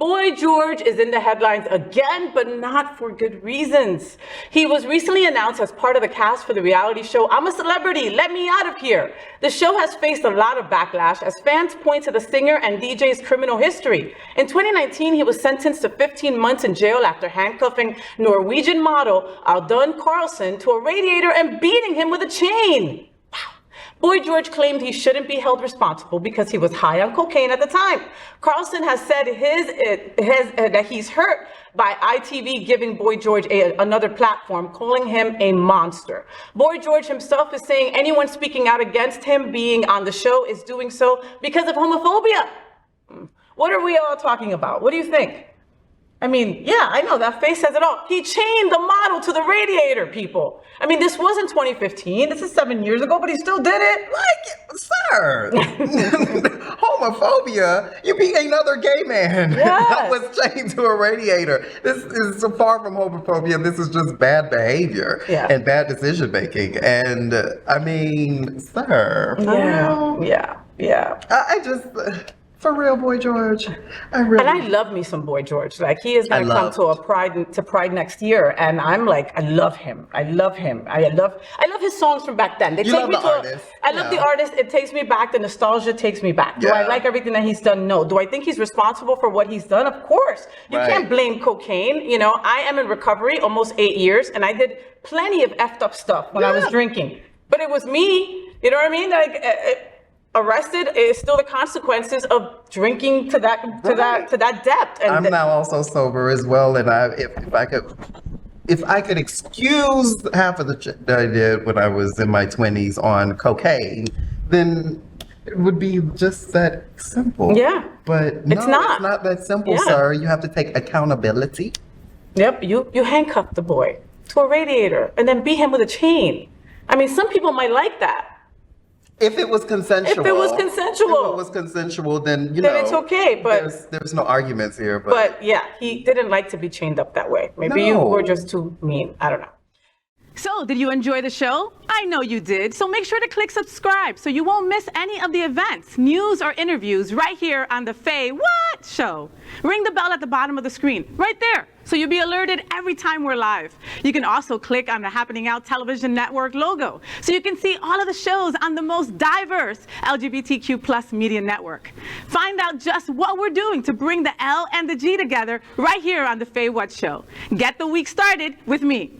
Boy George is in the headlines again, but not for good reasons. He was recently announced as part of the cast for the reality show I'm a Celebrity, Let Me Out of Here. The show has faced a lot of backlash as fans point to the singer and DJ's criminal history. In 2019, he was sentenced to 15 months in jail after handcuffing Norwegian model Audun Carlsen to a radiator and beating him with a chain. Boy George claimed he shouldn't be held responsible because he was high on cocaine at the time. Carlsen has said that he's hurt by ITV giving Boy George another platform, calling him a monster. Boy George himself is saying anyone speaking out against him being on the show is doing so because of homophobia. What are we all talking about? What do you think? I mean, yeah, I know that face says it all. He chained the model to the radiator, people. I mean, this wasn't 2015. This is 7 years ago, but he still did it. Like, sir, homophobia. You beat another gay man that was chained to a radiator. This is so far from homophobia. This is just bad behavior and bad decision making. And I mean, sir, for real? Yeah. I just. For real, Boy George. And I love me some Boy George. Like, he is going to come to Pride next year, and I'm like, I love him. I love his songs from back then. They take me to artist. I love the artist. It takes me back. The nostalgia takes me back. Do I like everything that he's done? No. Do I think he's responsible for what he's done? Of course. You can't blame cocaine. You know, I am in recovery almost 8 years, and I did plenty of effed up stuff when I was drinking. But it was me. You know what I mean? Like. Arrested is still the consequences of drinking to that depth. And I'm now also sober as well, and if I could excuse half of the shit that I did when I was in my 20s on cocaine, then it would be just that simple. Yeah, but no, it's not that simple, sir. You have to take accountability. Yep, you handcuff the boy to a radiator and then beat him with a chain. I mean, some people might like that. If it was consensual. Then then it's okay. But there's no arguments here. But yeah, he didn't like to be chained up that way. Maybe you were just too mean. I don't know. So, did you enjoy the show? I know you did. So make sure to click subscribe so you won't miss any of the events, news, or interviews right here on the Faye What Show. Ring the bell at the bottom of the screen, right there, so you'll be alerted every time we're live. You can also click on the Happening Out Television Network logo so you can see all of the shows on the most diverse LGBTQ+ media network. Find out just what we're doing to bring the L and the G together right here on the Faye What Show. Get the week started with me.